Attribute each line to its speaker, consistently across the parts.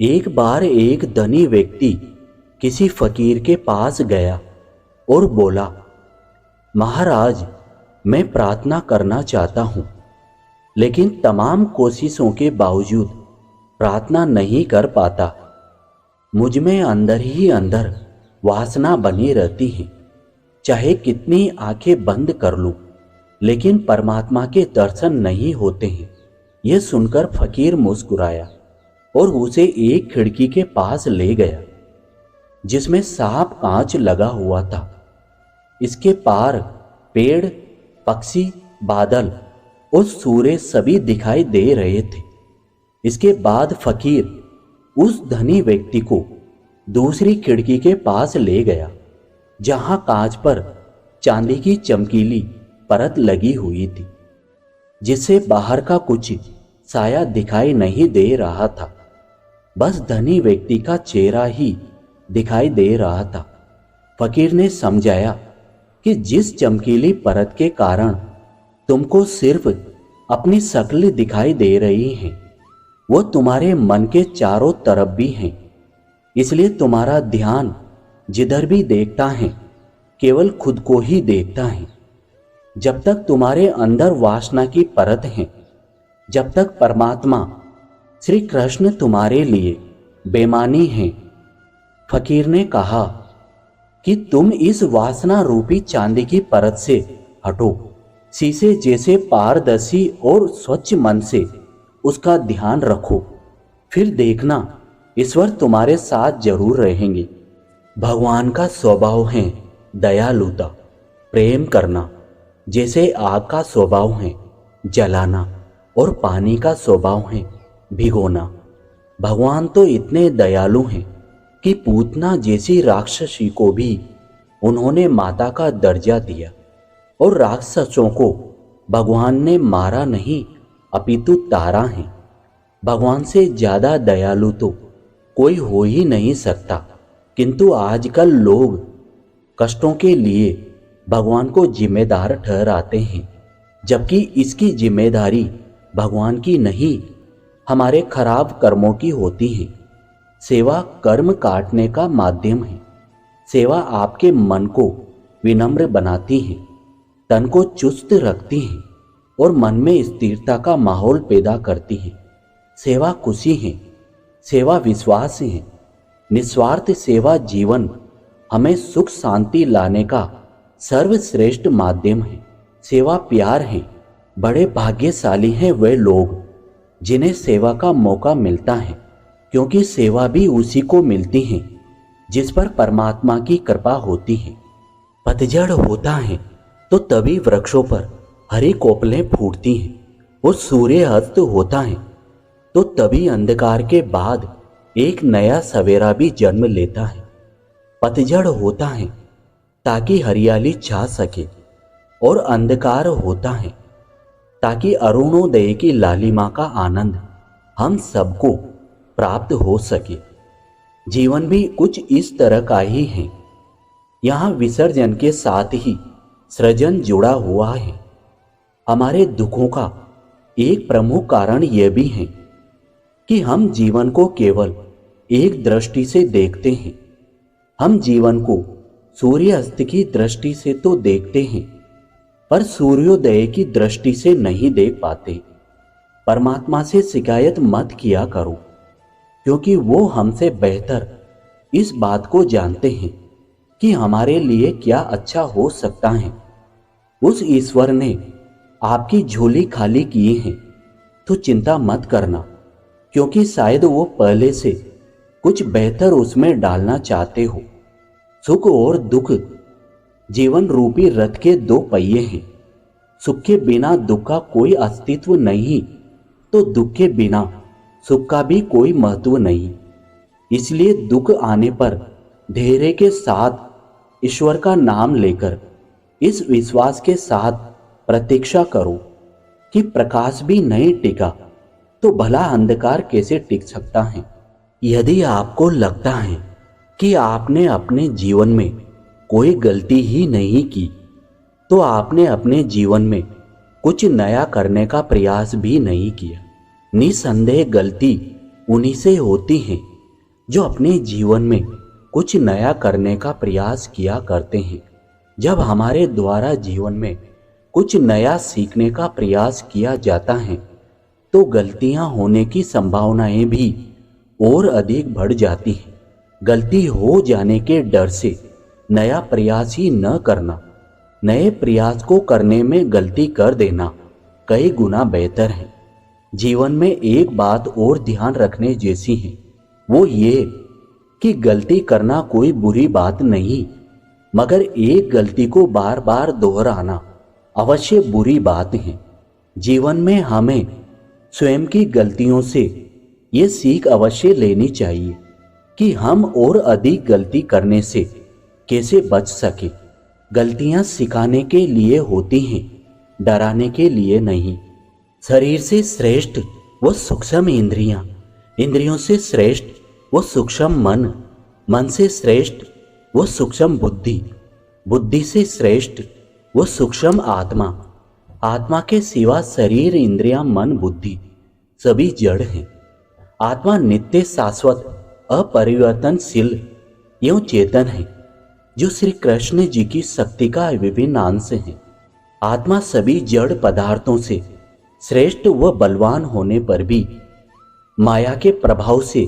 Speaker 1: एक बार एक धनी व्यक्ति किसी फकीर के पास गया और बोला, महाराज, मैं प्रार्थना करना चाहता हूँ, लेकिन तमाम कोशिशों के बावजूद प्रार्थना नहीं कर पाता। मुझ में अंदर ही अंदर वासना बनी रहती है। चाहे कितनी आंखें बंद कर लूं, लेकिन परमात्मा के दर्शन नहीं होते हैं। यह सुनकर फकीर मुस्कुराया और उसे एक खिड़की के पास ले गया जिसमें साफ कांच लगा हुआ था। इसके पार पेड़, पक्षी, बादल और सूर्य सभी दिखाई दे रहे थे। इसके बाद फकीर उस धनी व्यक्ति को दूसरी खिड़की के पास ले गया जहां कांच पर चांदी की चमकीली परत लगी हुई थी, जिससे बाहर का कुछ साया दिखाई नहीं दे रहा था। बस धनी व्यक्ति का चेहरा ही दिखाई दे रहा था। फकीर ने समझाया कि जिस चमकीली परत के कारण तुमको सिर्फ अपनी शक्ल दिखाई दे रही है, वो तुम्हारे मन के चारों तरफ भी है। इसलिए तुम्हारा ध्यान जिधर भी देखता है केवल खुद को ही देखता है। जब तक तुम्हारे अंदर वासना की परत है, जब तक परमात्मा श्री कृष्ण तुम्हारे लिए बेमानी है। फकीर ने कहा कि तुम इस वासना रूपी चांदी की परत से हटो। शीशे जैसे पारदर्शी और स्वच्छ मन से उसका ध्यान रखो, फिर देखना ईश्वर तुम्हारे साथ जरूर रहेंगे। भगवान का स्वभाव है दयालुता, प्रेम करना। जैसे आग का स्वभाव है जलाना और पानी का स्वभाव है भिगोना। भगवान तो इतने दयालु हैं कि पूतना जैसी राक्षसी को भी उन्होंने माता का दर्जा दिया, और राक्षसों को भगवान ने मारा नहीं अपितु तारा है। भगवान से ज्यादा दयालु तो कोई हो ही नहीं सकता। किंतु आजकल लोग कष्टों के लिए भगवान को जिम्मेदार ठहराते हैं, जबकि इसकी जिम्मेदारी भगवान की नहीं, हमारे खराब कर्मों की होती है। सेवा कर्म काटने का माध्यम है। सेवा आपके मन को विनम्र बनाती है, तन को चुस्त रखती है और मन में स्थिरता का माहौल पैदा करती है। सेवा खुशी है, सेवा विश्वास है। निस्वार्थ सेवा जीवन हमें सुख शांति लाने का सर्वश्रेष्ठ माध्यम है। सेवा प्यार है। बड़े भाग्यशाली हैं वे लोग जिन्हें सेवा का मौका मिलता है, क्योंकि सेवा भी उसी को मिलती है जिस पर परमात्मा की कृपा होती है। पतझड़ होता है तो तभी वृक्षों पर हरी कोपलें फूटती हैं, और सूर्य अस्त होता है तो तभी अंधकार के बाद एक नया सवेरा भी जन्म लेता है। पतझड़ होता है ताकि हरियाली छा सके, और अंधकार होता है ताकि अरुणोदय की लालिमा का आनंद हम सबको प्राप्त हो सके। जीवन भी कुछ इस तरह का ही है। यहाँ विसर्जन के साथ ही सृजन जुड़ा हुआ है। हमारे दुखों का एक प्रमुख कारण यह भी है कि हम जीवन को केवल एक दृष्टि से देखते हैं। हम जीवन को सूर्यास्त की दृष्टि से तो देखते हैं, पर सूर्योदय की दृष्टि से नहीं देख पाते। परमात्मा से शिकायत मत किया करो, क्योंकि वो हमसे बेहतर इस बात को जानते हैं कि हमारे लिए क्या अच्छा हो सकता है। उस ईश्वर ने आपकी झोली खाली की है तो चिंता मत करना, क्योंकि शायद वो पहले से कुछ बेहतर उसमें डालना चाहते हो। सुख और दुख जीवन रूपी रथ के दो पहिए हैं। सुख के बिना दुख का कोई अस्तित्व नहीं, तो दुख के बिना सुख का भी कोई महत्व नहीं। इसलिए दुख आने पर धैर्य के साथ ईश्वर का नाम लेकर इस विश्वास के साथ प्रतीक्षा करो कि प्रकाश भी नहीं टिका तो भला अंधकार कैसे टिक सकता है। यदि आपको लगता है कि आपने अपने जीवन में कोई गलती ही नहीं की, तो आपने अपने जीवन में कुछ नया करने का प्रयास भी नहीं किया। निसंदेह गलती उन्हीं से होती है जो अपने जीवन में कुछ नया करने का प्रयास किया करते हैं। जब हमारे द्वारा जीवन में कुछ नया सीखने का प्रयास किया जाता है तो गलतियां होने की संभावनाएं भी और अधिक बढ़ जाती हैं। गलती हो जाने के डर से नया प्रयास ही न करना, नए प्रयास को करने में गलती कर देना कई गुना बेहतर है। जीवन में एक बात और ध्यान रखने जैसी है, वो ये कि गलती करना कोई बुरी बात नहीं, मगर एक गलती को बार बार दोहराना अवश्य बुरी बात है। जीवन में हमें स्वयं की गलतियों से ये सीख अवश्य लेनी चाहिए कि हम और अधिक गलती करने से कैसे बच सके। गलतियां सिखाने के लिए होती हैं, डराने के लिए नहीं। शरीर से श्रेष्ठ वो सूक्ष्म इंद्रियां, इंद्रियों से श्रेष्ठ वो सूक्ष्म मन, मन से श्रेष्ठ वो सूक्ष्म बुद्धि, बुद्धि से श्रेष्ठ वो सूक्ष्म आत्मा। आत्मा के सिवा शरीर, इंद्रियां, मन, बुद्धि सभी जड़ हैं। आत्मा नित्य, शाश्वत, अपरिवर्तनशील एवं चेतन है, जो श्री कृष्ण जी की शक्ति का विभिन्न अंश है। आत्मा सभी जड़ पदार्थों से श्रेष्ठ व बलवान होने पर भी माया के प्रभाव से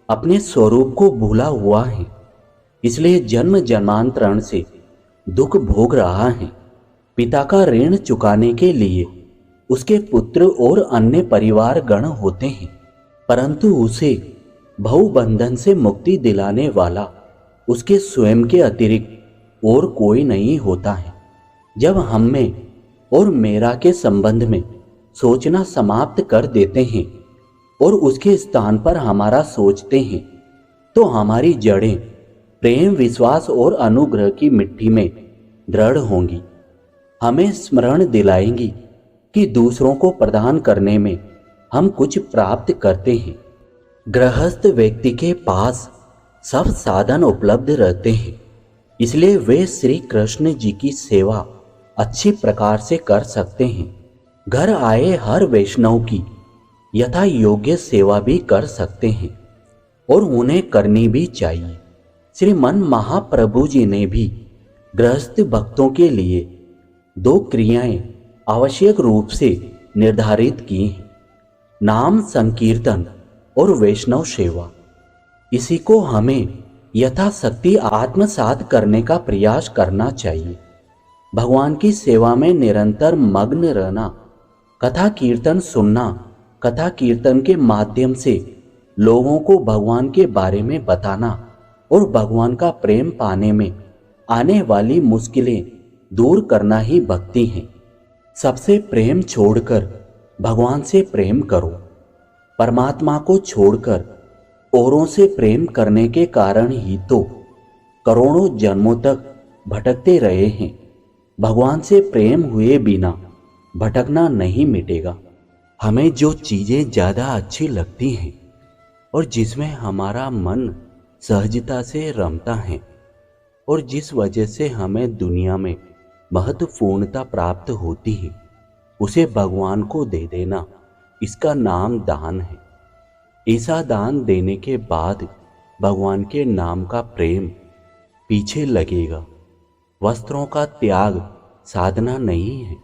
Speaker 1: अपने स्वरूप को भूला हुआ है, इसलिए जन्म जन्मांतरण से दुख भोग रहा है। पिता का ऋण चुकाने के लिए उसके पुत्र और अन्य परिवार गण होते हैं, परंतु उसे भवबंधन से मुक्ति दिलाने वाला उसके स्वयं के अतिरिक्त और कोई नहीं होता है। जब हम में और मेरा के संबंध में सोचना समाप्त कर देते हैं और उसके स्थान पर हमारा सोचते हैं, तो हमारी जड़ें प्रेम, विश्वास और अनुग्रह की मिट्टी में दृढ़ होंगी। हमें स्मरण दिलाएंगी कि दूसरों को प्रदान करने में हम कुछ प्राप्त करते हैं। गृहस्थ व्यक्ति के पास सब साधन उपलब्ध रहते हैं, इसलिए वे श्री कृष्ण जी की सेवा अच्छी प्रकार से कर सकते हैं। घर आए हर वैष्णव की यथा योग्य सेवा भी कर सकते हैं और उन्हें करनी भी चाहिए। श्रीमन महाप्रभु जी ने भी गृहस्थ भक्तों के लिए 2 क्रियाएं आवश्यक रूप से निर्धारित की हैं, नाम संकीर्तन और वैष्णव सेवा। इसी को हमें यथाशक्ति आत्मसात करने का प्रयास करना चाहिए। भगवान की सेवा में निरंतर मग्न रहना, कथा कीर्तन सुनना, कथा कीर्तन के माध्यम से लोगों को भगवान के बारे में बताना और भगवान का प्रेम पाने में आने वाली मुश्किलें दूर करना ही भक्ति है। सबसे प्रेम छोड़कर भगवान से प्रेम करो। परमात्मा को छोड़कर औरों से प्रेम करने के कारण ही तो करोड़ों जन्मों तक भटकते रहे हैं। भगवान से प्रेम हुए बिना भटकना नहीं मिटेगा। हमें जो चीज़ें ज़्यादा अच्छी लगती हैं और जिसमें हमारा मन सहजता से रमता है और जिस वजह से हमें दुनिया में महत्वपूर्णता प्राप्त होती है, उसे भगवान को दे देना, इसका नाम दान है। ऐसा दान देने के बाद भगवान के नाम का प्रेम पीछे लगेगा। वस्त्रों का त्याग साधना नहीं है,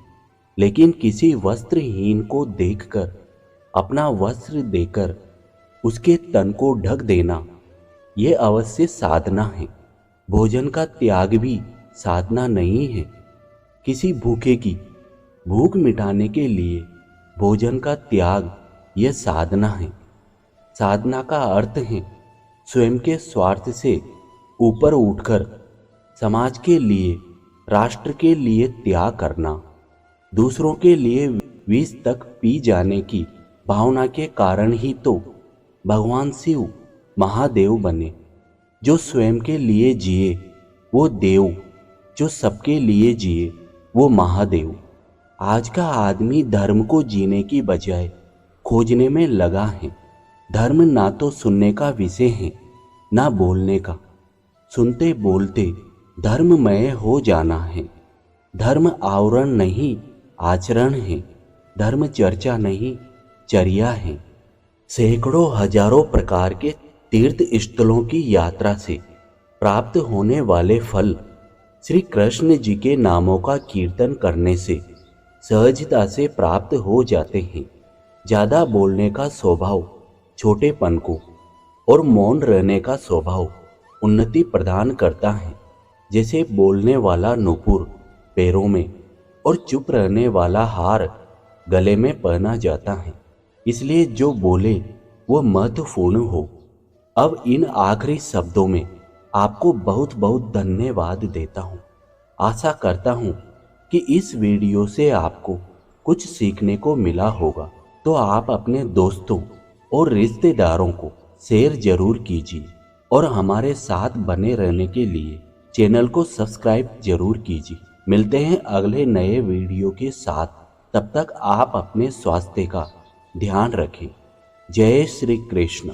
Speaker 1: लेकिन किसी वस्त्रहीन को देखकर अपना वस्त्र देकर उसके तन को ढक देना, यह अवश्य साधना है। भोजन का त्याग भी साधना नहीं है। किसी भूखे की भूख मिटाने के लिए भोजन का त्याग, यह साधना है। साधना का अर्थ है स्वयं के स्वार्थ से ऊपर उठकर समाज के लिए, राष्ट्र के लिए त्याग करना। दूसरों के लिए विष तक पी जाने की भावना के कारण ही तो भगवान शिव महादेव बने। जो स्वयं के लिए जिए वो देव, जो सबके लिए जिए वो महादेव। आज का आदमी धर्म को जीने की बजाय खोजने में लगा है। धर्म ना तो सुनने का विषय है, ना बोलने का। सुनते बोलते धर्ममय हो जाना है। धर्म आवरण नहीं, आचरण है। धर्म चर्चा नहीं, चर्या है। सैकड़ों हजारों प्रकार के तीर्थ स्थलों की यात्रा से प्राप्त होने वाले फल श्री कृष्ण जी के नामों का कीर्तन करने से सहजता से प्राप्त हो जाते हैं। ज़्यादा बोलने का स्वभाव छोटेपन को और मौन रहने का स्वभाव उन्नति प्रदान करता है। जैसे बोलने वाला नूपुर पैरों में और चुप रहने वाला हार गले में पहना जाता है, इसलिए जो बोले वो महत्वपूर्ण हो। अब इन आखिरी शब्दों में आपको बहुत बहुत धन्यवाद देता हूँ। आशा करता हूँ कि इस वीडियो से आपको कुछ सीखने को मिला होगा, तो आप अपने दोस्तों और रिश्तेदारों को शेयर जरूर कीजिए और हमारे साथ बने रहने के लिए चैनल को सब्सक्राइब जरूर कीजिए। मिलते हैं अगले नए वीडियो के साथ, तब तक आप अपने स्वास्थ्य का ध्यान रखें। जय श्री कृष्ण।